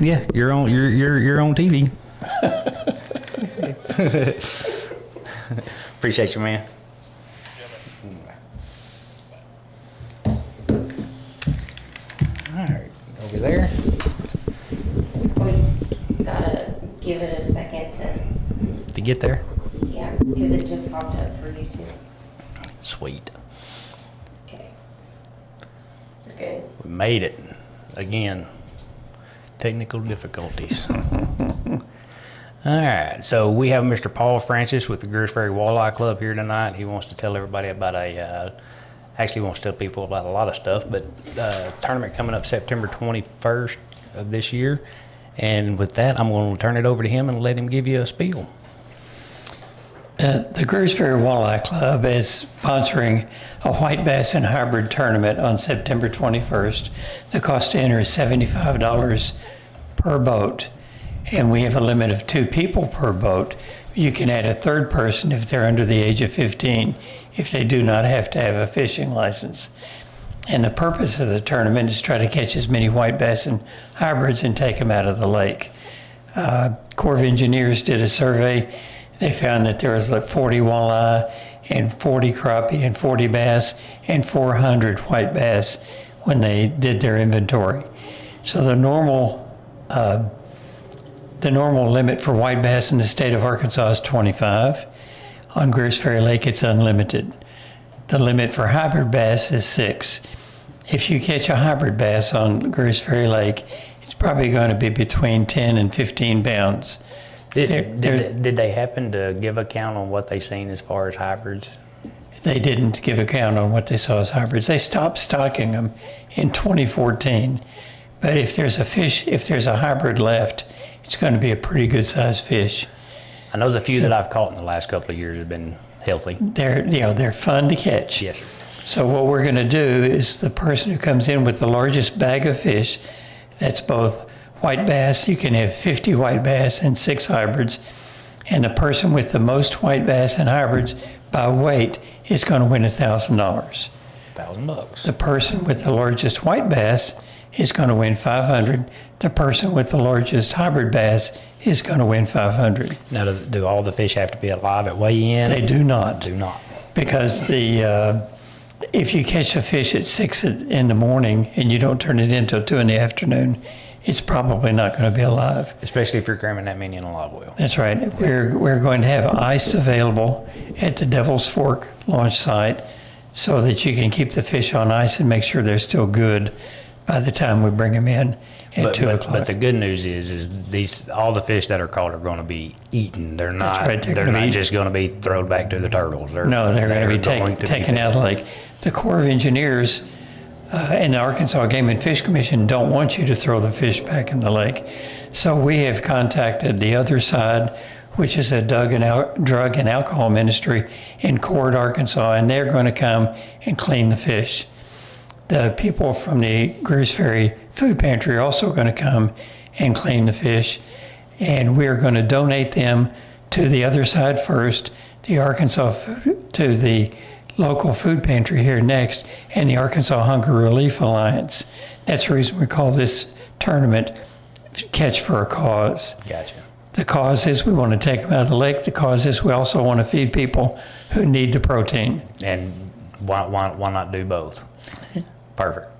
Yeah, you're on TV. Appreciate you, man. All right, over there. We gotta give it a second To get there. yeah, because it just popped up for you too. Sweet. Okay. You're good. We made it. Again, technical difficulties. All right, so we have Mr. Paul Francis with the Greers Ferry Walleye Club here tonight. He wants to tell everybody about actually wants to tell people about a lot of stuff, but tournament coming up September 21st of this year. And with that, I'm going to turn it over to him and let him give you a spiel. The Greers Ferry Walleye Club is sponsoring a white bass and hybrid tournament on September 21st. The cost to enter is $75 per boat, and we have a limit of 2 people per boat. You can add a third person if they're under the age of 15, if they do not have to have a fishing license. And the purpose of the tournament is to try to catch as many white bass and hybrids and take them out of the lake. Corps of Engineers did a survey. They found that there was like 40 walleye and 40 crappie and 40 bass and 400 white bass when they did their inventory. So the normal limit for white bass in the state of Arkansas is 25. On Greers Ferry Lake, it's unlimited. The limit for hybrid bass is 6. If you catch a hybrid bass on Greers Ferry Lake, it's probably going to be between 10 and 15 pounds. Did they happen to give a count on what they seen as far as hybrids? They didn't give a count on what they saw as hybrids. They stopped stocking them in 2014. But if there's a hybrid left, it's going to be a pretty good sized fish. I know the few that I've caught in the last couple of years have been healthy. They're fun to catch. Yes, sir. So what we're going to do is the person who comes in with the largest bag of fish, that's both white bass, you can have 50 white bass and 6 hybrids, and the person with the most white bass and hybrids by weight is going to win $1,000. $1,000. The person with the largest white bass is going to win $500. The person with the largest hybrid bass is going to win $500. Now, do all the fish have to be alive at weigh-in? They do not. Do not. Because if you catch a fish at 6 in the morning and you don't turn it in until 2 in the afternoon, it's probably not going to be alive. Especially if you're cramming that many in a live well. That's right. We're going to have ice available at the Devil's Fork launch site so that you can keep the fish on ice and make sure they're still good by the time we bring them in at 2 o'clock. But the good news is all the fish that are caught are going to be eaten. They're not. That's right. They're not just going to be thrown back to the turtles. They're going to be taken out of the lake. The Corps of Engineers and the Arkansas Game and Fish Commission don't want you to throw the fish back in the lake. So we have contacted the other side, which is a drug and alcohol ministry in Cord, Arkansas, and they're going to come and clean the fish. The people from the Greers Ferry Food Pantry are also going to come and clean the fish, and we're going to donate them to the other side first, the to the local food pantry here next, and the Arkansas Hunger Relief Alliance. That's the reason we call this tournament Catch for a Cause. Gotcha. The cause is we want to take them out of the lake. The cause is we also want to feed people who need the protein. And why not do both? Perfect.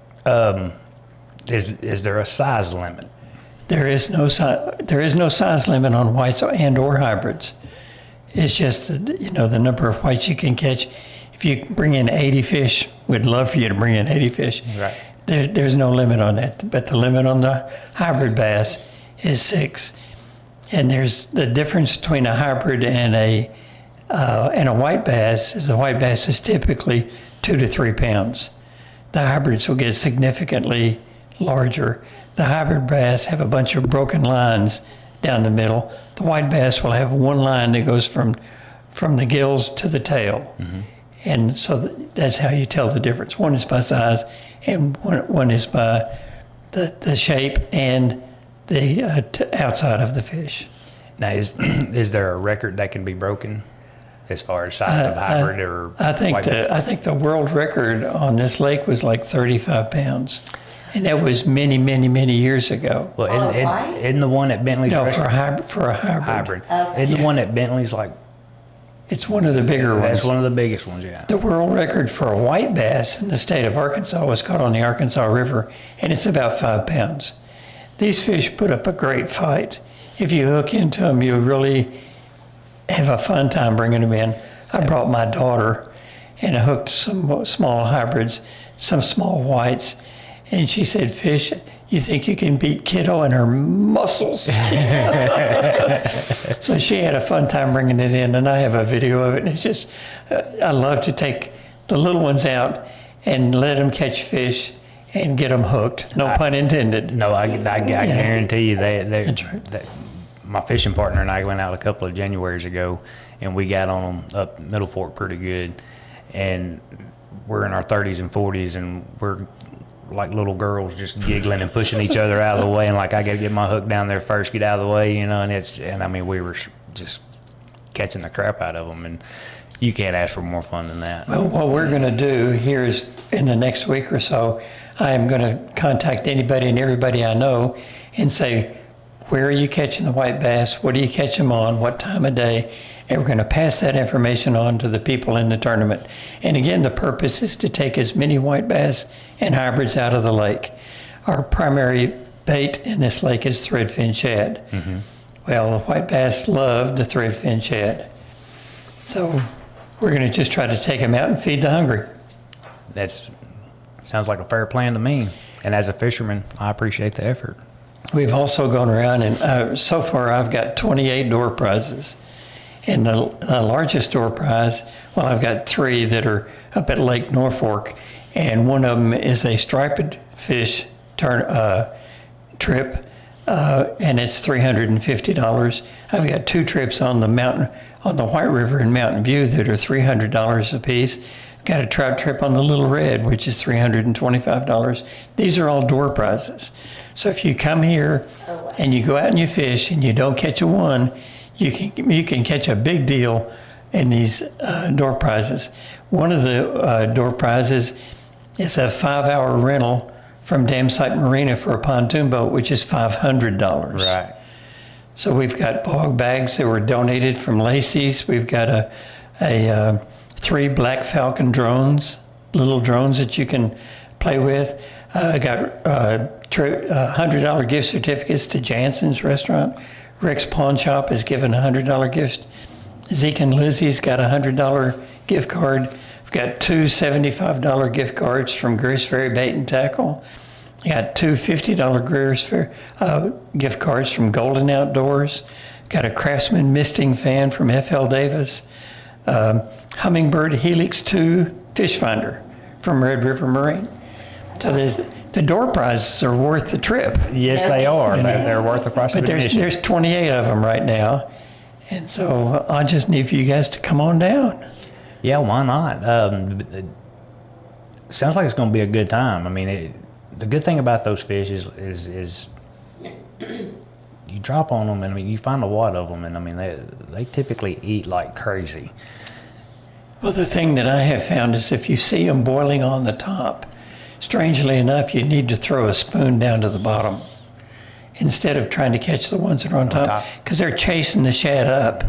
Is there a size limit? There is no size limit on whites and or hybrids. It's just the number of whites you can catch. If you bring in 80 fish, we'd love for you to bring in 80 fish. Right. There's no limit on that, but the limit on the hybrid bass is 6. And there's the difference between a hybrid and a white bass is the white bass is typically 2 to 3 pounds. The hybrids will get significantly larger. The hybrid bass have a bunch of broken lines down the middle. The white bass will have one line that goes from the gills to the tail. Mm-hmm. And so that's how you tell the difference. One is by size, and one is by the shape and the outside of the fish. Now, is there a record that can be broken as far as size of hybrid or I think white bass? I think the world record on this lake was like 35 pounds. And that was many, many, many years ago. Well, Oh, why? isn't the one at Bentley's No, restaurant? for a hybrid. Hybrid. Okay. Isn't the one at Bentley's like, It's one of the bigger ones. that's one of the biggest ones, yeah. The world record for a white bass in the state of Arkansas was caught on the Arkansas River, and it's about 5 pounds. These fish put up a great fight. If you hook into them, you really have a fun time bringing them in. I brought my daughter, and I hooked some small hybrids, some small whites, and she said, "Fish, you think you can beat Kiddo and her muscles?" So she had a fun time bringing it in, and I have a video of it. And it's just, I love to take the little ones out and let them catch fish and get them hooked. No pun intended. No, I guarantee you That's right. that my fishing partner and I went out a couple of Januaries ago, and we got on them up Middle Fork pretty good. And we're in our 30s and 40s, and we're like little girls just giggling and pushing each other out of the way, and like, I got to get my hook down there first, get out of the way, you know. And I mean, we were just catching the crap out of them, and you can't ask for more fun than that. Well, what we're going to do here is in the next week or so, I am going to contact anybody and everybody I know and say, where are you catching the white bass? What do you catch them on? What time of day? And we're going to pass that information on to the people in the tournament. And again, the purpose is to take as many white bass and hybrids out of the lake. Our primary bait in this lake is threadfin shad. Mm-hmm. Well, the white bass love the threadfin shad. So we're going to just try to take them out and feed the hungry. That's sounds like a fair plan to me. And as a fisherman, I appreciate the effort. We've also gone around, and so far I've got 28 door prizes. And the largest door prize, well, I've got 3 that are up at Lake Norfolk, and one of them is a striped fish trip, and it's $350. I've got 2 trips on the White River in Mountain View that are $300 a piece. Got a trout trip on the Little Red, which is $325. These are all door prizes. So if you come here and you go out and you fish and you don't catch a one, you can catch a big deal in these door prizes. One of the door prizes is a 5-hour rental from Dam Site Marina for a pontoon boat, which is $500. Right. So we've got bog bags that were donated from Lacey's. We've got a 3 Black Falcon drones, little drones that you can play with. I got $100 gift certificates to Jansen's restaurant. Rick's Pawn Shop has given a $100 gift. Zeke and Lizzie's got a $100 gift card. We've got 2 $75 gift cards from Greers Ferry Bait and Tackle. I got 2 $50 Greers Ferry gift cards from Golden Outdoors. Got a Craftsman misting fan from F.L. Davis. Humminbird Helix 2 fish finder from Red River Marine. So the door prizes are worth the trip. Yes, they are. They're worth the price But of admission. there's 28 of them right now. And so I just need for you guys to come on down. Yeah, why not? It sounds like it's going to be a good time. I mean, the good thing about those fish is you drop on them, and I mean, you find a wad of them, and I mean, they typically eat like crazy. Well, the thing that I have found is if you see them boiling on the top, strangely enough, you need to throw a spoon down to the bottom instead of trying to catch the ones that are on top, because they're chasing the shad up,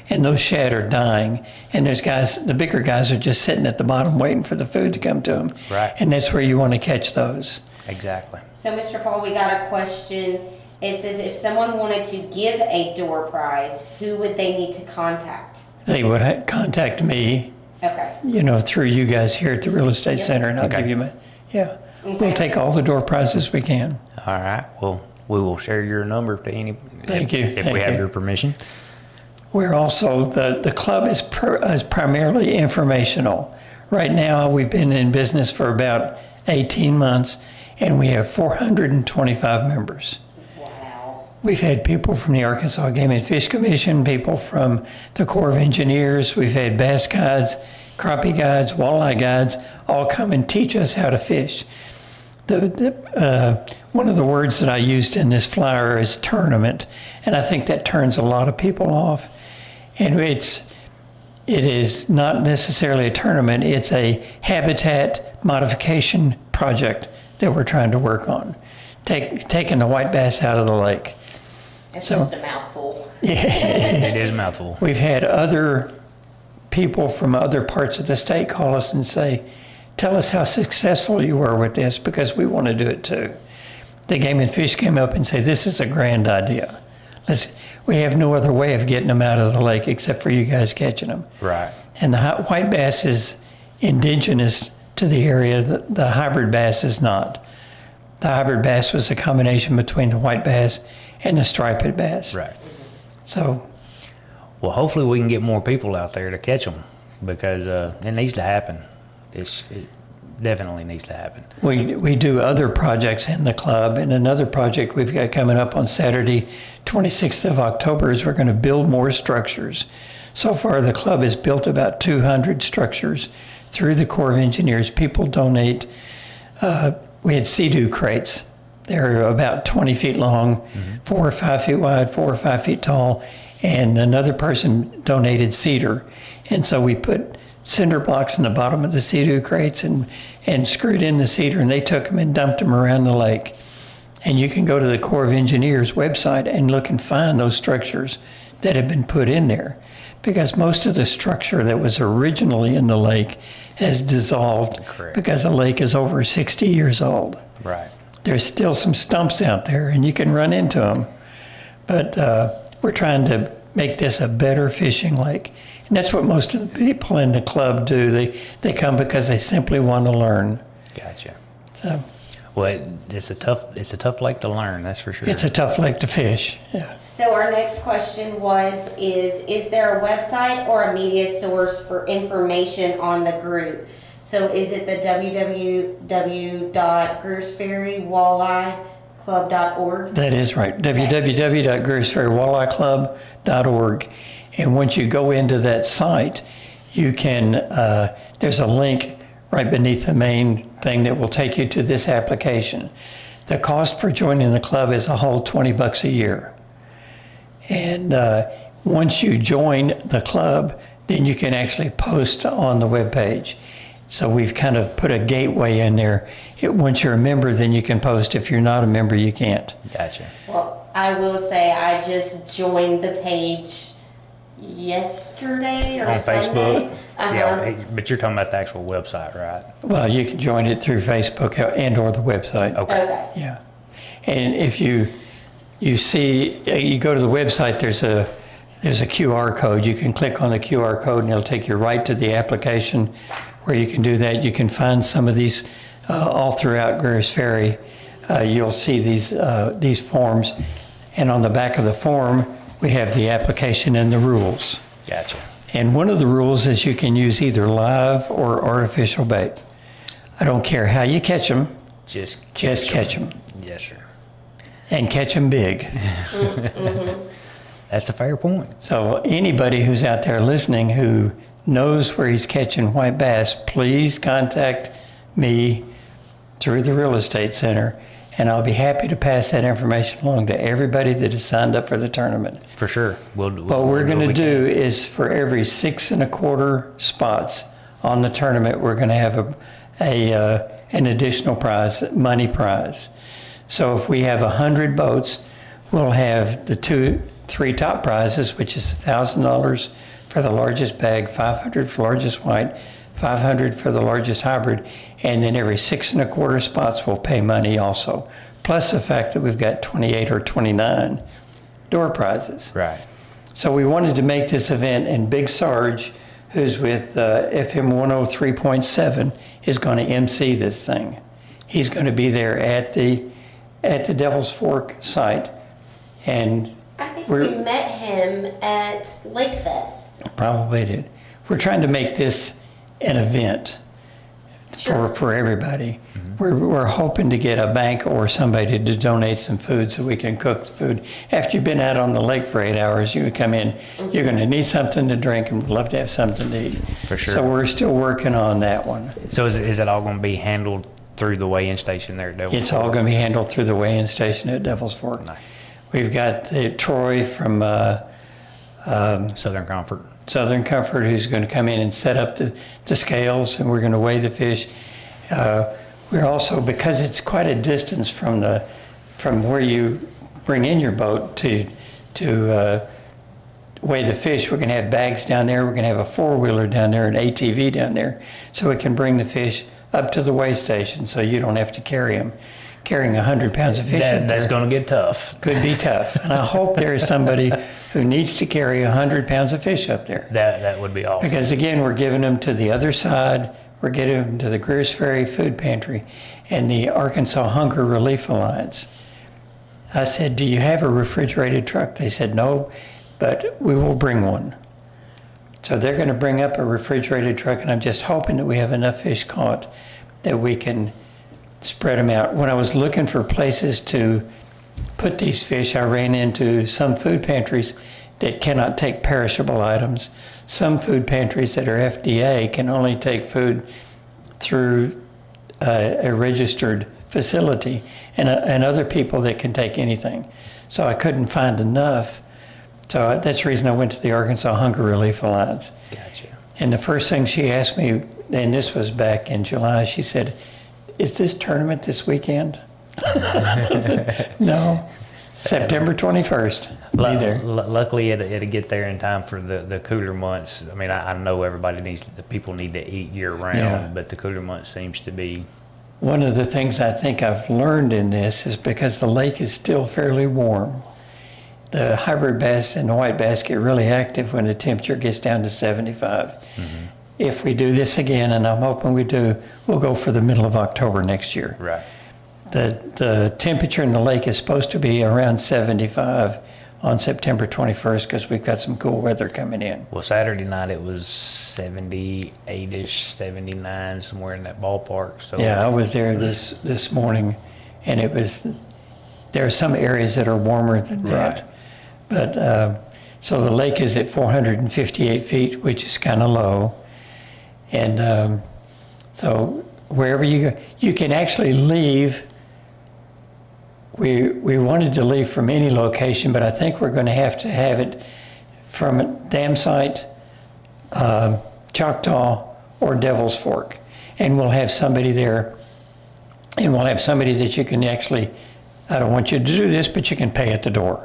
and those shad are dying. And there's guys, the bigger guys are just sitting at the bottom waiting for the food to come to them. Right. And that's where you want to catch those. Exactly. So, Mr. Paul, we got a question. It says if someone wanted to give a door prize, who would they need to contact? They would contact me, Okay. through you guys here at the Real Estate Yep. Center, and I'll Okay. give you my, Okay. We'll take all the door prizes we can. All right. Well, we will share your number to any. Thank you, If thank we have you. your permission. We're also, the club is primarily informational. Right now, we've been in business for about 18 months, and we have 425 members. Wow. We've had people from the Arkansas Game and Fish Commission, people from the Corps of Engineers, we've had bass guides, crappie guides, walleye guides, all come and teach us how to fish. One of the words that I used in this flyer is tournament, and I think that turns a lot of people off. And it is not necessarily a tournament, it's a habitat modification project that we're trying to work on. Taking the white bass out of the lake. It's So- just a mouthful. It is a mouthful. We've had other people from other parts of the state call us and say, tell us how successful you were with this, because we want to do it too. The Game and Fish came up and said, this is a grand idea. We have no other way of getting them out of the lake except for you guys catching them. Right. And the white bass is indigenous to the area. The hybrid bass is not. The hybrid bass was a combination between the white bass and the striped bass. Right. So Well, hopefully we can get more people out there to catch them, because it needs to happen. It definitely needs to happen. we do other projects in the club, and another project we've got coming up on Saturday, 26th of October, is we're going to build more structures. So far, the club has built about 200 structures through the Corps of Engineers. People donate. We had Sea-Doo crates. They're about 20 feet long, 4 or 5 feet wide, 4 or 5 feet tall, and another person donated cedar. And so we put cinder blocks in the bottom of the Sea-Doo crates and screwed in the cedar, and they took them and dumped them around the lake. And you can go to the Corps of Engineers website and look and find those structures that have been put in there, because most of the structure that was originally in the lake has dissolved. Correct. Because the lake is over 60 years old. Right. There's still some stumps out there, and you can run into them. But we're trying to make this a better fishing lake. And that's what most of the people in the club do. They come because they simply want to learn. Gotcha. So Well, it's a tough lake to learn, that's for sure. it's a tough lake to fish. Yeah. So our next question is there a website or a media source for information on the group? So is it the www.greersferrywalleteclub.org? That is right. www.greersferrywalleyeclub.org. And once you go into that site, you can, there's a link right beneath the main thing that will take you to this application. The cost for joining the club is a whole $20 a year. And once you join the club, then you can actually post on the webpage. So we've kind of put a gateway in there. Once you're a member, then you can post. If you're not a member, you can't. Gotcha. Well, I will say I just joined the page yesterday or On Sunday. Facebook? Uh-huh. Yeah, but you're talking about the actual website, right? Well, you can join it through Facebook and or the website. Okay. Okay. Yeah. And if you see, you go to the website, there's a QR code. You can click on the QR code and it'll take you right to the application where you can do that. You can find some of these all throughout Greers Ferry. You'll see these forms. And on the back of the form, we have the application and the rules. Gotcha. And one of the rules is you can use either live or artificial bait. I don't care how you catch them, Just catch them. Yes, sir. And catch them big. That's a fair point. So anybody who's out there listening who knows where he's catching white bass, please contact me through the real estate center, and I'll be happy to pass that information along to everybody that has signed up for the tournament. For sure. What we're going to do is for every 6 1/4 spots on the tournament, we're going to have an additional prize, money prize. So if we have 100 boats, we'll have the 3 top prizes, which is $1,000 for the largest bag, $500 for largest white, $500 for the largest hybrid, and then every 6 1/4 spots will pay money also. Plus the fact that we've got 28 or 29 door prizes. Right. So we wanted to make this event, and Big Sarge, who's with FM 103.7, is going to MC this thing. He's going to be there at the Devil's Fork site, and I think we met him at Lake Fest. probably did. We're trying to make this an event for everybody. We're hoping to get a bank or somebody to donate some food so we can cook the food. After you've been out on the lake for 8 hours, you come in, you're going to need something to drink and would love to have something to eat. For sure. So we're still working on that one. So is it all going to be handled through the weigh-in station there at Devil's It's all going to be handled through the weigh-in station at Devil's Fork. Nice. We've got Troy from Southern Comfort. Southern Comfort who's going to come in and set up the scales, and we're going to weigh the fish. we're also, because it's quite a distance from where you bring in your boat to weigh the fish, we're going to have bags down there. We're going to have a four-wheeler down there, an ATV down there, so we can bring the fish up to the weigh station so you don't have to carry them. Carrying 100 pounds of fish That's going to get tough. could be tough. And I hope there is somebody who needs to carry 100 pounds of fish up there. That would be awesome. Because again, we're giving them to the other side. We're getting them to the Greers Ferry Food Pantry and the Arkansas Hunger Relief Alliance. I said, do you have a refrigerated truck? They said, no, but we will bring one. So they're going to bring up a refrigerated truck, and I'm just hoping that we have enough fish caught that we can spread them out. When I was looking for places to put these fish, I ran into some food pantries that cannot take perishable items. Some food pantries that are FDA can only take food through a registered facility, and other people that can take anything. So I couldn't find enough. So that's the reason I went to the Arkansas Hunger Relief Alliance. Gotcha. And the first thing she asked me, and this was back in July, she said, is this tournament this weekend? No, September 21st. Be there. Luckily, it'll get there in time for the cooler months. I mean, I know the people need to eat year round, Yeah. but the cooler months seems to be. One of the things I think I've learned in this is because the lake is still fairly warm, the hybrid bass and the white bass get really active when the temperature gets down to 75. Mm-hmm. If we do this again, and I'm hoping we do, we'll go for the middle of October next year. Right. The temperature in the lake is supposed to be around 75 on September 21st because we've got some cool weather coming in. Well, Saturday night it was 78-ish, 79, somewhere in that ballpark. So Yeah, I was there this morning, and there are some areas that are warmer than that. Right. But so the lake is at 458 feet, which is kind of low. And so wherever you go, you can actually leave. We wanted to leave from any location, but I think we're going to have it from Dam Site, Choctaw, or Devil's Fork. And we'll have somebody there, and we'll have somebody that you can actually, I don't want you to do this, but you can pay at the door.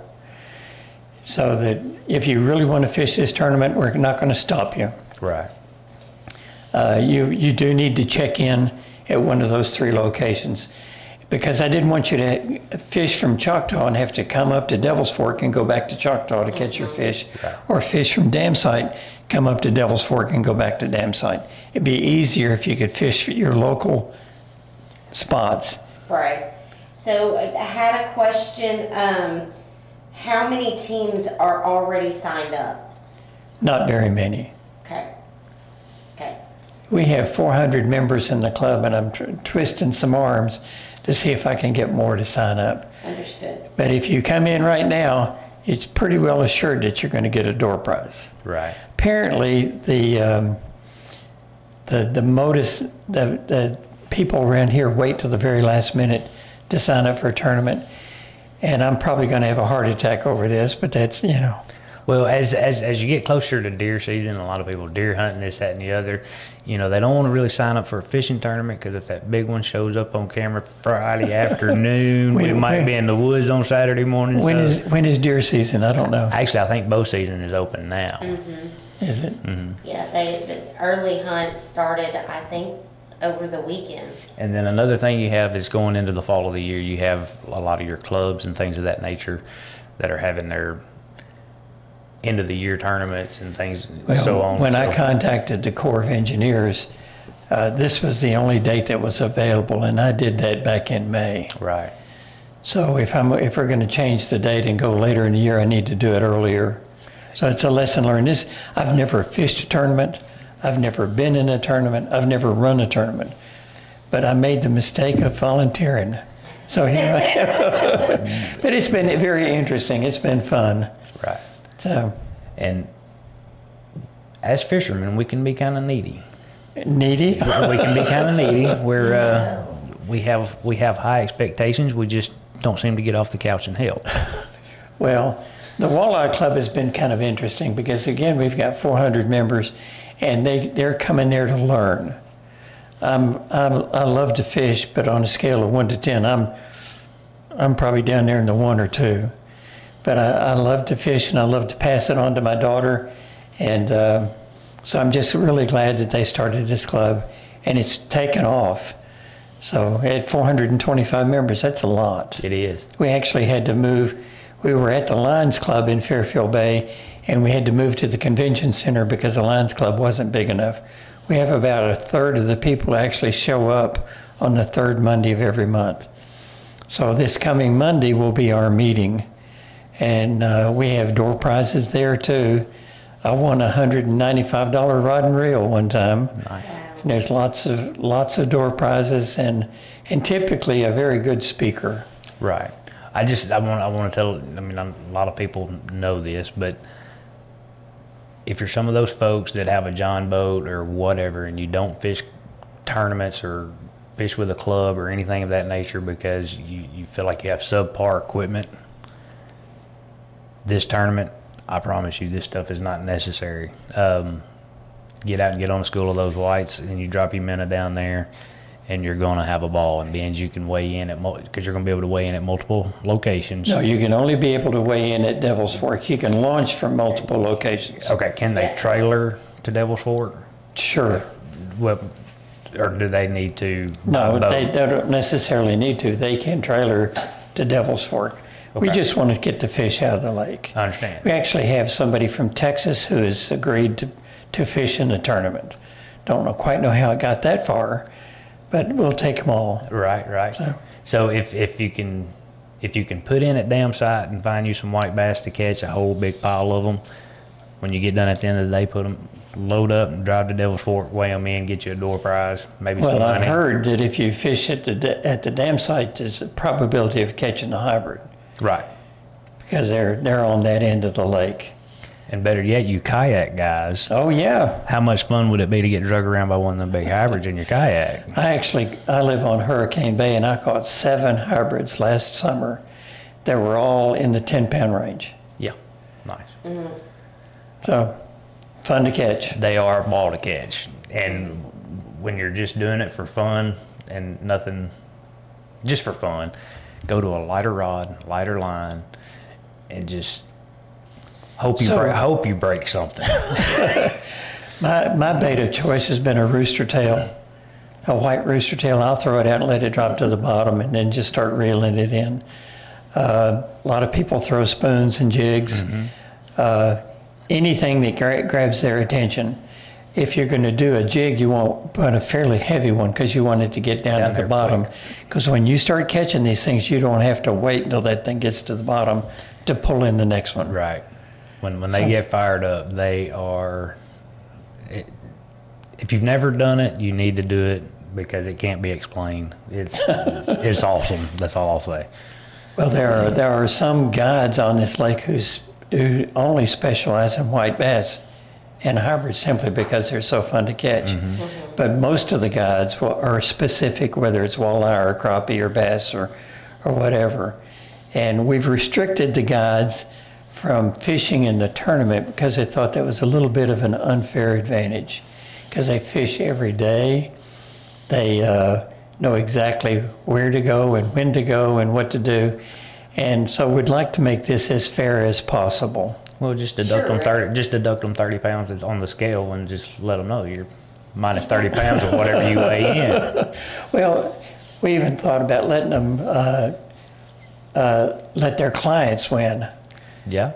So that if you really want to fish this tournament, we're not going to stop you. Right. You do need to check in at one of those three locations, because I didn't want you to fish from Choctaw and have to come up to Devil's Fork and go back to Choctaw to catch your fish, Right. or fish from Dam Site, come up to Devil's Fork and go back to Dam Site. It'd be easier if you could fish your local spots. Right. So I had a question, how many teams are already signed up? Not very many. Okay. Okay. We have 400 members in the club, and I'm twisting some arms to see if I can get more to sign up. Understood. But if you come in right now, it's pretty well assured that you're going to get a door prize. Right. Apparently, the people around here wait till the very last minute to sign up for a tournament, and I'm probably going to have a heart attack over this. But that's Well, as you get closer to deer season, a lot of people deer hunting, this, that, and the other, they don't want to really sign up for a fishing tournament because if that big one shows up on camera Friday afternoon, we might be in the woods on Saturday morning. When is deer season? I don't know. Actually, I think bow season is open now. Mm-hmm. Is it? Mm-hmm. Yeah, the early hunt started, I think, over the weekend. And then another thing you have is going into the fall of the year, you have a lot of your clubs and things of that nature that are having their end of the year tournaments and things, Well, so on. when I contacted the Corps of Engineers, this was the only date that was available, and I did that back in May. Right. So if we're going to change the date and go later in the year, I need to do it earlier. So it's a lesson learned. I've never fished a tournament. I've never been in a tournament. I've never run a tournament. But I made the mistake of volunteering. So here I am. But it's been very interesting. It's been fun. Right. So And as fishermen, we can be kind of needy. needy. We can be kind of needy. We have high expectations. We just don't seem to get off the couch and help. Well, the Walleye Club has been kind of interesting because, again, we've got 400 members, and they're coming there to learn. I love to fish, but on a scale of 1 to 10, I'm probably down there in the 1 or 2. But I love to fish, and I love to pass it on to my daughter. And so I'm just really glad that they started this club, and it's taken off. So at 425 members, that's a lot. It is. We actually had to move. We were at the Lions Club in Fairfield Bay, and we had to move to the convention center because the Lions Club wasn't big enough. We have about a third of the people actually show up on the third Monday of every month. So this coming Monday will be our meeting, and we have door prizes there too. I won a $195 rod and reel one time. Nice. And there's lots of door prizes and typically a very good speaker. Right. I want to tell, I mean, a lot of people know this, but if you're some of those folks that have a John boat or whatever and you don't fish tournaments or fish with a club or anything of that nature because you feel like you have subpar equipment, this tournament, I promise you, this stuff is not necessary. Get out and get on a school of those whites, and you drop your minnow down there, and you're going to have a ball. And being you can weigh in because you're going to be able to weigh in at multiple locations. No, you can only be able to weigh in at Devil's Fork. You can launch from multiple locations. Okay, can they trailer to Devil's Fork? Sure. Well, or do they need to? No, boat? they don't necessarily need to. They can trailer to Devil's Fork. We Okay. just want to get the fish out of the lake. I understand. We actually have somebody from Texas who has agreed to fish in the tournament. Don't quite know how it got that far, but we'll take them all. Right. So if you can put in at dam site and find you some white bass to catch, a whole big pile of them, when you get done at the end of the day, put them, load up and drive to Devil's Fork, weigh them in, get you a door prize, maybe some Well, I've money. heard that if you fish at the dam site, there's a probability of catching a hybrid Right. because they're on that end of the lake. And better yet, you kayak guys, Oh yeah. how much fun would it be to get drug around by one of them big hybrids in your kayak? I live on Hurricane Bay, and I caught 7 hybrids last summer that were all in the 10-pound range. Yeah, nice. So fun to catch. They are a ball to catch. And when you're just doing it for fun and nothing, just for fun, go to a lighter rod, lighter line, and just hope you break something. My bait of choice has been a rooster tail, a white rooster tail. I'll throw it out and let it drop to the bottom and then just start reeling it in. A lot of people throw spoons and jigs. Anything that grabs their attention. If you're going to do a jig, you want put a fairly heavy one because you want it to get down to the there bottom. quick. Because when you start catching these things, you don't have to wait until that thing gets to the bottom to pull in the next one. Right. When they get fired up, they are. If you've never done it, you need to do it because it can't be explained. It's awesome. That's all I'll say. Well, there are some guides on this lake who only specialize in white bass and hybrids simply because they're so fun to catch. But most of the guides are specific, whether it's walleye or crappie or bass or whatever. And we've restricted the guides from fishing in the tournament because they thought that was a little bit of an unfair advantage because they fish every day. They know exactly where to go and when to go and what to do. And so we'd like to make this as fair as possible. Well, just deduct them 30. Just deduct them 30 pounds that's on the scale, and just let them know you're minus 30 pounds of whatever you weigh in. Well, we even thought about letting them let their clients win. Yeah.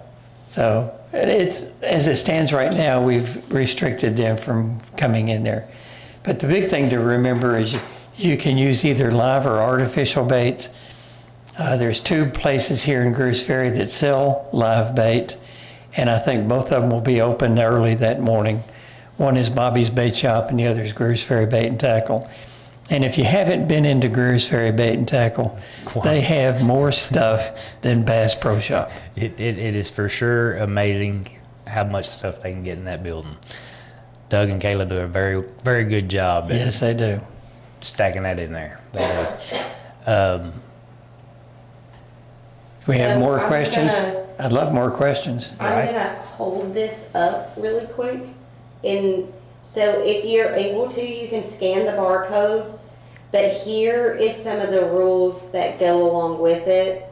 So it's as it stands right now, we've restricted them from coming in there. But the big thing to remember is you can use either live or artificial bait. There's 2 places here in Greers Ferry that sell live bait, and I think both of them will be open early that morning. One is Bobby's Bait Shop, and the other is Greers Ferry Bait and Tackle. And if you haven't been into Greers Ferry Bait and Tackle, they have more stuff than Bass Pro Shop. It is for sure amazing how much stuff they can get in that building. Doug and Kayla do a very, very good job at Yes, they do. stacking that in there. They do. We have So more I'm questions? gonna- I'd love more questions. I'm gonna hold this up really quick, and So if you're able to, you can scan the barcode, but here is some of the rules that go along with it.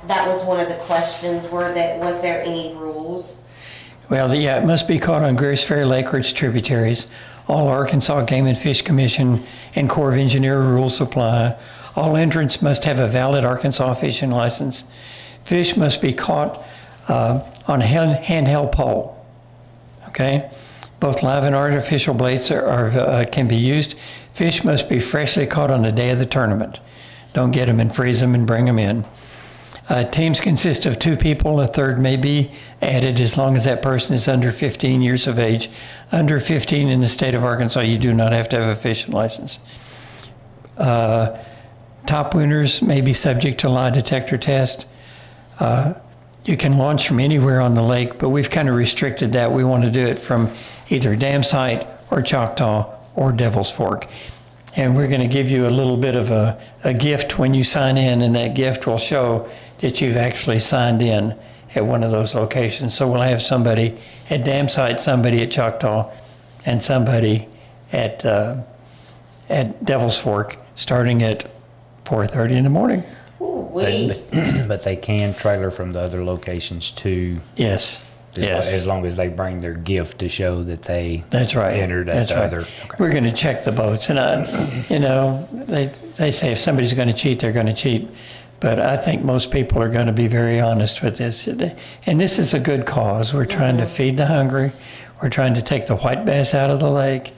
That was one of the questions, was there any rules? Well, yeah, it must be caught on Greers Ferry Lake or its tributaries. All Arkansas Game and Fish Commission and Corps of Engineer rules apply. All entrants must have a valid Arkansas fishing license. Fish must be caught on a handheld pole. Okay? Both live and artificial baits can be used. Fish must be freshly caught on the day of the tournament. Don't get them and freeze them and bring them in. Teams consist of 2 people. A third may be added as long as that person is under 15 years of age. Under 15 in the state of Arkansas, you do not have to have a fishing license. Top winners may be subject to lie detector test. You can launch from anywhere on the lake, but we've kind of restricted that. We want to do it from either Dam Site or Choctaw or Devil's Fork. And we're going to give you a little bit of a gift when you sign in, and that gift will show that you've actually signed in at one of those locations. So we'll have somebody at Dam Site, somebody at Choctaw, and somebody at Devil's Fork starting at 4:30 in the morning. But they can trailer from the other locations too. Yes. Yes. As long as they bring their gift to show that they That's right. entered at That's the right. other. Okay. We're going to check the boats, and they say if somebody's going to cheat, they're going to cheat. But I think most people are going to be very honest with this. And this is a good cause. We're trying to feed the hungry. We're trying to take the white bass out of the lake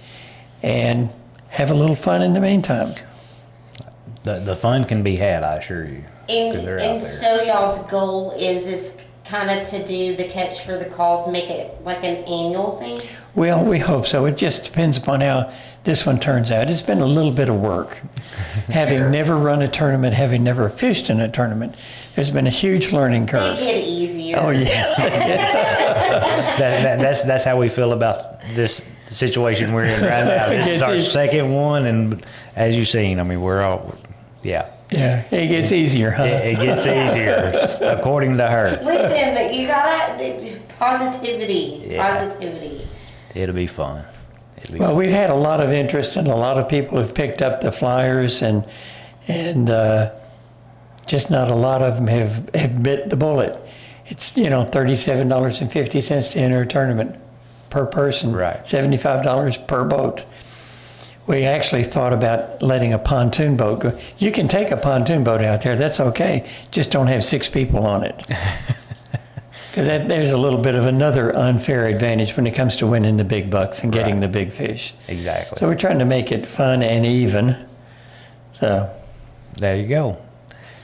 and have a little fun in the meantime. The fun can be had, I assure you. 'Cause they're out And there. so y'all's goal is kind of to do the catch for the calls, make it like an annual thing? Well, we hope so. It just depends upon how this one turns out. It's been a little bit of work. Having never run a tournament, having never fished in a tournament, there's been a huge learning They curve. get easier. Oh, yeah. That's how we feel about this situation we're in right now. This is our second one, and as you've seen, I mean, we're all, yeah. Yeah, it gets easier, huh? It gets easier, according to her. Listen, you gotta, positivity, Yeah. positivity. It'll be fun. Well, we've had a lot of interest, and a lot of people have picked up the flyers, and just not a lot of them have bit the bullet. It's, $37.50 to enter a tournament per person. Right. $75 per boat. We actually thought about letting a pontoon boat go. You can take a pontoon boat out there, that's okay. Just don't have 6 people on it. Because there's a little bit of another unfair advantage when it comes to winning the big bucks and getting Right. the big fish. Exactly. So we're trying to make it fun and even. So, There you go.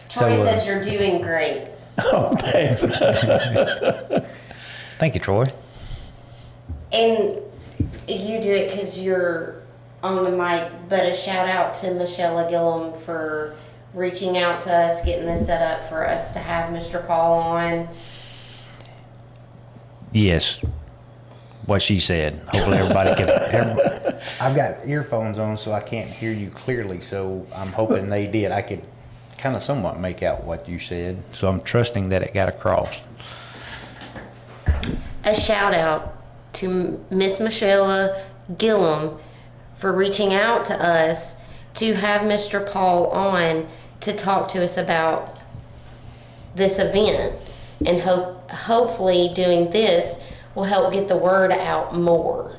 Troy So, says you're doing great. oh, thanks. Thank you, Troy. And you do it because you're on the mic, but a shout out to Michelle Gillum for reaching out to us, getting this set up for us to have Mr. Paul on. Yes, what she said. Hopefully everybody can. I've got earphones on, so I can't hear you clearly. So I'm hoping they did. I could kind of somewhat make out what you said. So I'm trusting that it got across. A shout out to Miss Michelle Gillum for reaching out to us to have Mr. Paul on to talk to us about this event, and hopefully doing this will help get the word out more.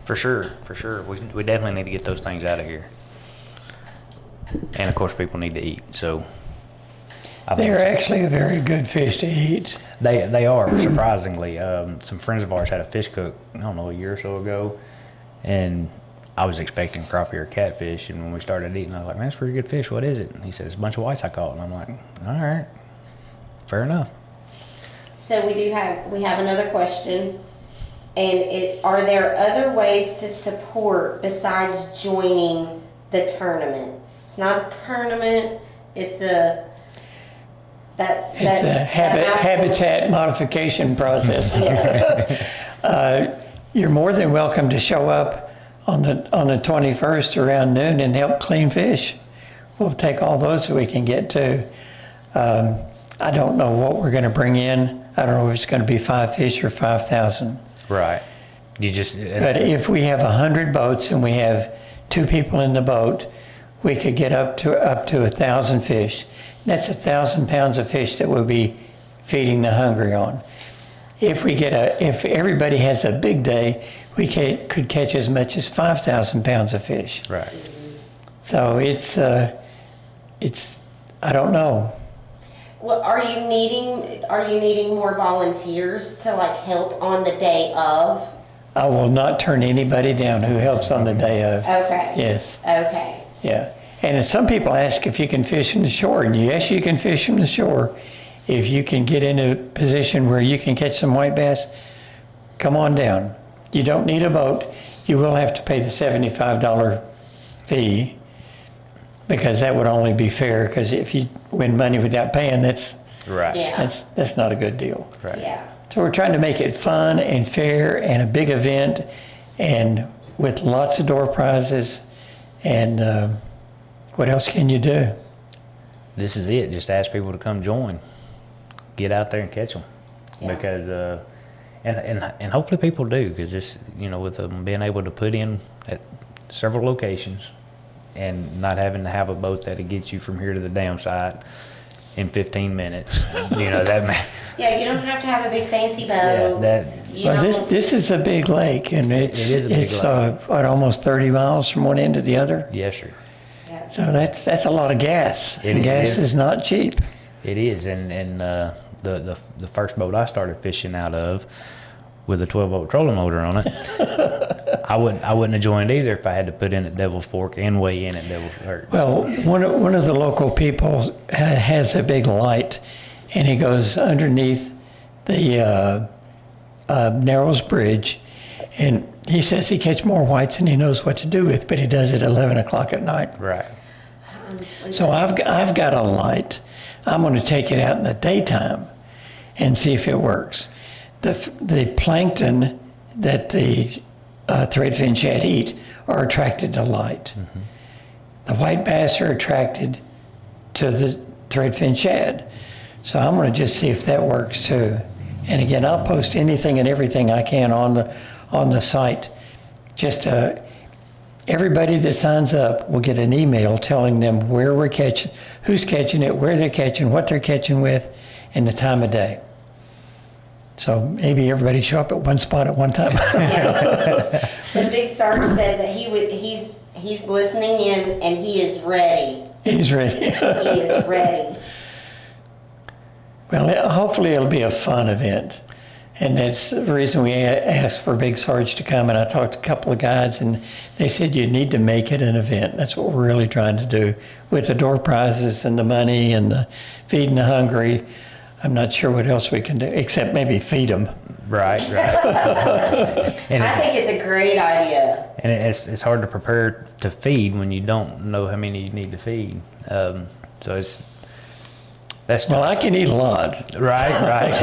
For sure, for sure. We definitely need to get those things out of here. And of course, people need to eat. So I think They're actually a very good fish to eat. they are, surprisingly. Some friends of ours had a fish cook, I don't know, a year or so ago, and I was expecting crappie or catfish, and when we started eating, I was like, man, that's pretty good fish. What is it? And he said, it's a bunch of whites I caught. And I'm like, all right, fair enough. So we have another question, and are there other ways to support besides joining the tournament? It's not a tournament, it's a It's a habitat modification process. Yeah. You're more than welcome to show up on the 21st around noon and help clean fish. We'll take all those that we can get to. I don't know what we're going to bring in. I don't know if it's going to be 5 fish or 5,000. Right. You just, But if we have 100 boats and we have 2 people in the boat, we could get up to 1,000 fish. That's 1,000 pounds of fish that we'll be feeding the hungry on. If everybody has a big day, we could catch as much as 5,000 pounds of fish. right. So it's I don't know. Well, are you needing more volunteers to like help on the day of? I will not turn anybody down who helps on the day of. Okay. Yes. Okay. Yeah. And some people ask if you can fish from the shore, and yes, you can fish from the shore. If you can get in a position where you can catch some white bass, come on down. You don't need a boat. You will have to pay the $75 fee, because that would only be fair, because if you win money without paying, that's Right. Yeah. not a good deal. Right. Yeah. So we're trying to make it fun and fair and a big event, and with lots of door prizes. And what else can you do? This is it. Just ask people to come join. Get out there and catch them. Yeah. Because, and hopefully people do, because this, with them being able to put in at several locations and not having to have a boat that'll get you from here to the dam site in 15 minutes, that Yeah, you don't have to have a big fancy yeah, boat. that You Well, don't- this is a big lake, and It is a big it's lake. almost 30 miles from one end to the other. yes, sir. Yeah. So that's a lot of gas. It And gas is. is not cheap. It is, and the first boat I started fishing out of, with a 12-volt trolling motor on it, I wouldn't have joined either if I had to put in at Devil's Fork and weigh in at Devil's Fork. Well, one of the local people has a big light, and he goes underneath the Narrows Bridge, and he says he catch more whites than he knows what to do with, but he does it at 11 o'clock at night. Right. So I've got a light. I'm going to take it out in the daytime and see if it works. The plankton that the threadfin shad eat are attracted to light. Mm-hmm. The white bass are attracted to the threadfin shad. So I'm going to just see if that works too. And again, I'll post anything and everything I can on the site. Just everybody that signs up will get an email telling them where we're catching, who's catching it, where they're catching, what they're catching with, and the time of day. So maybe everybody show up at one spot at one time. The big Sarge said that he's listening in and he is ready. He's ready. He is ready. Well, hopefully it'll be a fun event. And that's the reason we asked for Big Sarge to come. And I talked to a couple of guides, and they said you need to make it an event. That's what we're really trying to do with the door prizes and the money and the feeding the hungry. I'm not sure what else we can do, except maybe feed them. Right. And I think it's a great idea. it's hard to prepare to feed when you don't know how many you need to feed. So that's Well, I can eat a lot. right.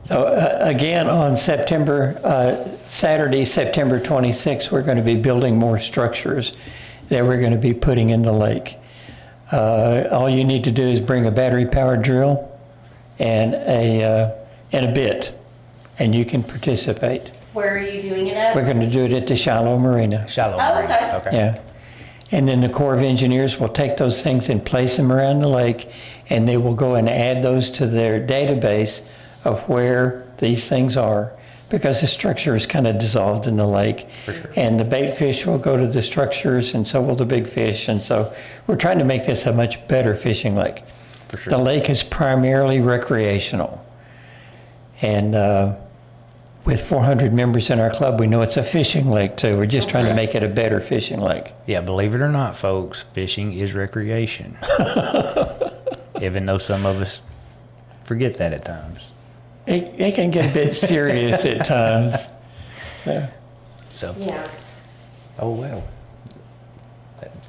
So again, on Saturday, September 26th, we're going to be building more structures that we're going to be putting in the lake. All you need to do is bring a battery-powered drill and a bit, and you can participate. Where are you doing it at? We're going to do it at the Shiloh Marina. Shallow. Oh, marine. okay. Yeah. And then the Corps of Engineers will take those things and place them around the lake, and they will go and add those to their database of where these things are, because the structure is kind of dissolved in the lake. For sure. And the bait fish will go to the structures, and so will the big fish. And so we're trying to make this a much better fishing lake. For sure. The lake is primarily recreational. And with 400 members in our club, we know it's a fishing lake too. We're just trying to make it a better fishing lake. Yeah, believe it or not, folks, fishing is recreation. Even though some of us forget that at times. It can get a bit serious at times. So, Yeah. oh well,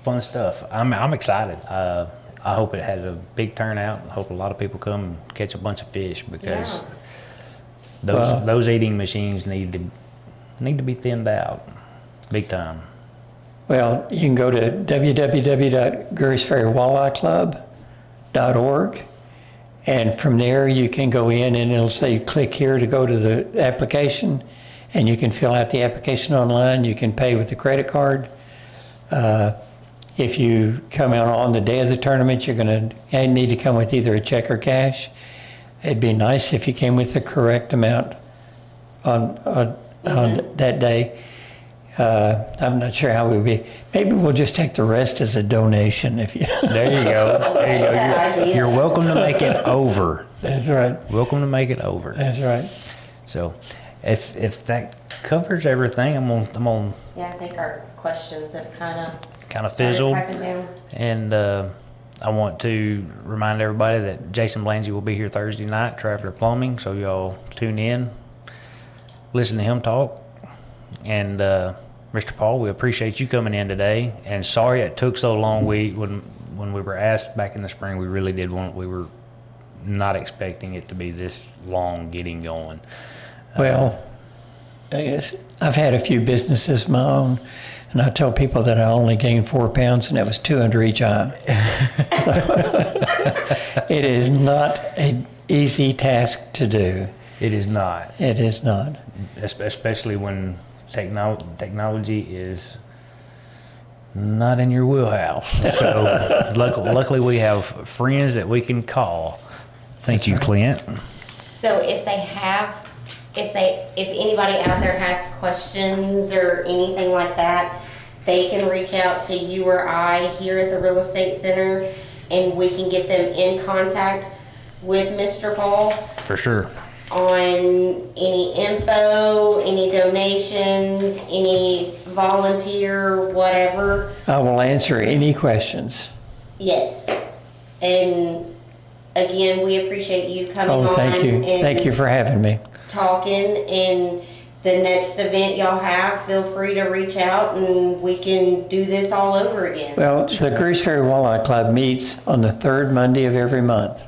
fun stuff. I'm excited. I hope it has a big turnout. I hope a lot of people come and catch a bunch of fish, because those eating machines need to be thinned out, big time. Well, you can go to www.greersferrywalleyeclub.org, And from there, you can go in and it'll say, click here to go to the application. And you can fill out the application online. You can pay with a credit card. If you come out on the day of the tournament, you're going to need to come with either a check or cash. It'd be nice if you came with the correct amount on that day. I'm not sure how we would be. Maybe we'll just take the rest as a donation. If you. There you go. There you go. You're welcome to make it over. That's right. Welcome to make it over. That's right. So, if that covers everything, I'm on. Yeah, I think our questions have kind of Fizzled. down. And I want to remind everybody that Jason Blanzy will be here Thursday night, Traveler Plumbing. So y'all tune in, listen to him talk. And Mr. Paul, we appreciate you coming in today. And sorry it took so long. When we were asked back in the spring, we really did we were not expecting it to be this long getting going. Well, I guess I've had a few businesses of my own, and I tell people that I only gained 4 pounds, and that was 2 under each eye. It is not an easy task to do. It is not. It is not. Especially when technology is not in your wheelhouse. So luckily we have friends that we can call. Thank you, Clint. So if anybody out there has questions or anything like that, they can reach out to you or I here at the Real Estate Center, and we can get them in contact with Mr. Paul For sure. on any info, any donations, any volunteer, whatever. I will answer any questions. Yes. And again, we appreciate you coming on. Oh, thank you. and Thank you for having me. talking. And the next event y'all have, feel free to reach out and we can do this all over again. Well, the Greers Ferry Walleye Club meets on the third Monday of every month.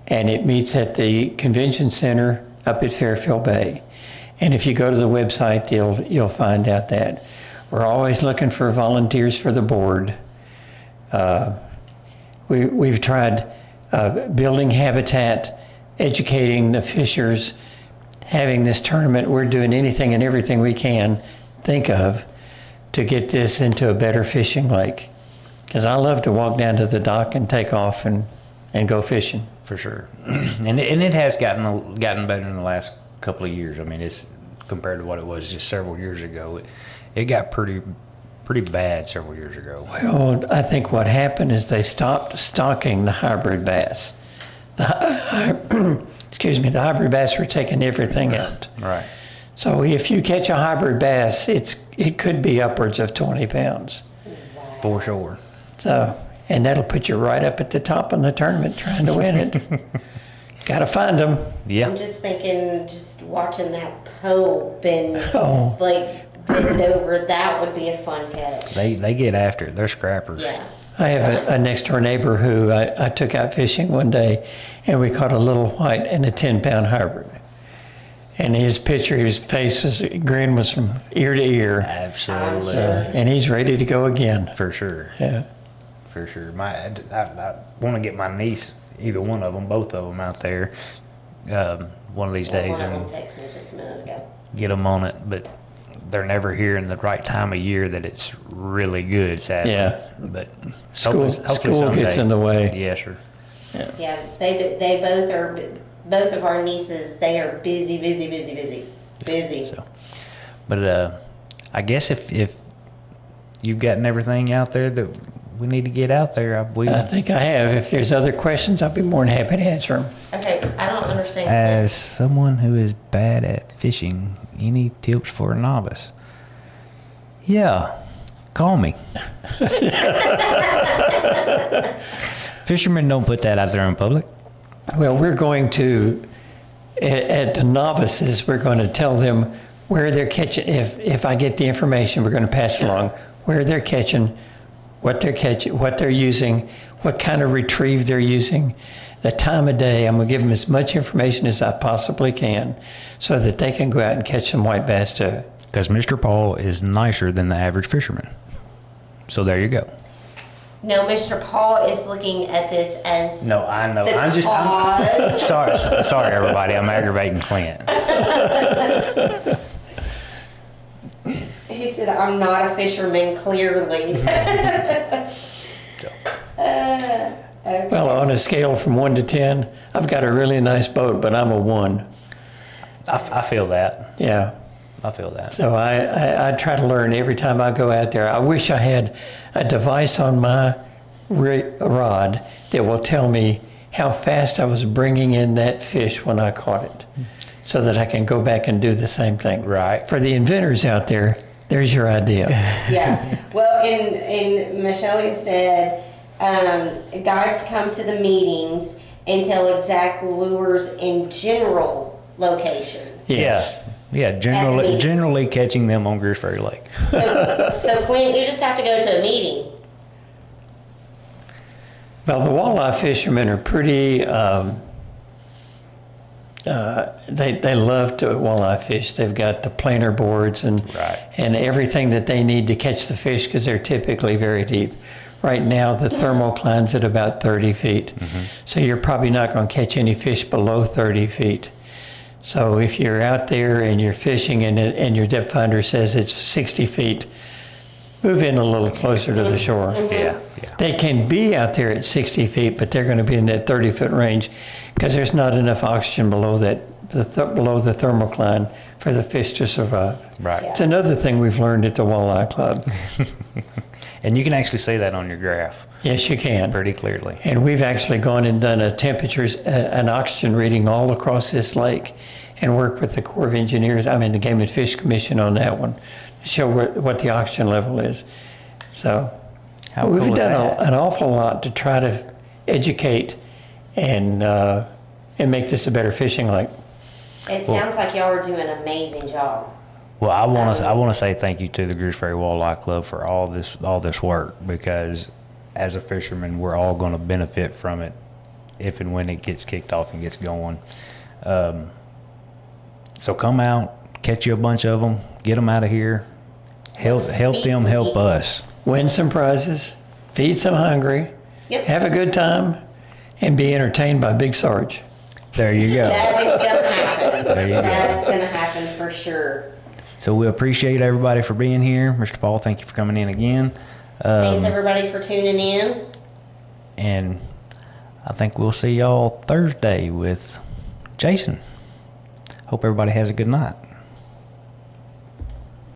And it meets at the convention center up at Fairfield Bay. And if you go to the website, you'll find out that. We're always looking for volunteers for the board. We've tried building habitat, educating the fishers, having this tournament. We're doing anything and everything we can think of to get this into a better fishing lake. Because I love to walk down to the dock and take off and go fishing. For sure. And it has gotten better in the last couple of years. I mean, it's compared to what it was just several years ago. It got pretty bad several years ago. Well, I think what happened is they stopped stocking the hybrid bass. Excuse me, the hybrid bass were taking everything out. Right. So if you catch a hybrid bass, it could be upwards of 20 pounds. For sure. So, and that'll put you right up at the top of the tournament trying to win it. Got to find them. Yeah. I'm just thinking, just watching that Pope and Oh. like bend over, that would be a fun catch. They get after it. They're scrappers. Yeah. I have a next door neighbor who I took out fishing one day, and we caught a little white and a 10-pound hybrid. And his picture, his grin was from ear to ear. Absolutely. And he's ready to go again. For sure. Yeah. For sure. I want to get my niece, either one of them, both of them out there one of these days One of and them texted me just a minute ago. get them on it. But they're never here in the right time of year that it's really good, sadly. Yeah. But School someday. gets in the way. Yeah, sure. Yeah, they both of our nieces, they are busy. So, but I guess if you've gotten everything out there that we need to get out there, I think I have. If there's other questions, I'll be more than happy to answer them. Okay, I don't understand as this. someone who is bad at fishing, any tips for a novice? Yeah, call me. Fishermen don't put that out there in public. Well, we're going to, at the novices, we're going to tell them where they're catching. If I get the information, we're going to pass it along where they're catching, what they're using, what kind of retrieve they're using, the time of day. I'm going to give them as much information as I possibly can so that they can go out and catch some white bass too. Because Mr. Paul is nicer than the average fisherman. So there you go. No, Mr. Paul is looking at this as No, I know. the I'm cause. sorry, everybody. I'm aggravating Clint. He said, I'm not a fisherman, clearly. Okay. Well, on a scale from 1 to 10, I've got a really nice boat, but I'm a 1. I feel that. Yeah. I feel that. So I try to learn every time I go out there. I wish I had a device on my rod that will tell me how fast I was bringing in that fish when I caught it, so that I can go back and do the same thing. Right. For the inventors out there, there's your idea. Yeah. Well, and Michelle said, guides come to the meetings and tell exact lures in general locations. Yes. Yeah, generally catching them on Greers Ferry Lake. So Clint, you just have to go to a meeting. Well, the walleye fishermen are pretty, they love to walleye fish. They've got the planer boards and everything that they need to catch the fish because they're typically very deep. Right now, the thermocline's at about 30 feet. So you're probably not going to catch any fish below 30 feet. So if you're out there and you're fishing and your depth finder says it's 60 feet, move in a little closer to the shore. Yeah. They can be out there at 60 feet, but they're going to be in that 30-foot range because there's not enough oxygen below below the thermocline for the fish to survive. Right. It's another thing we've learned at the Walleye Club. And you can actually see that on your graph Yes, you can. pretty clearly. And we've actually gone and done a temperatures, an oxygen reading all across this lake and worked with the Corps of Engineers, the Game and Fish Commission on that one, to show what the oxygen level is. So How we've cool is done that? an awful lot to try to educate and make this a better fishing lake. It sounds like y'all are doing an amazing job. Well, I want to say thank you to the Greers Ferry Walleye Club for all this work, because as a fisherman, we're all going to benefit from it if and when it gets kicked off and gets going. So come out, catch you a bunch of them, get them out of here, help them help us. Win some prizes, feed some hungry, Yep. have a good time, and be entertained by Big Sarge. There you go. That is going to happen. There you go. That's going to happen for sure. So we appreciate everybody for being here. Mr. Paul, thank you for coming in again. Thanks everybody for tuning in. And I think we'll see y'all Thursday with Jason. Hope everybody has a good night.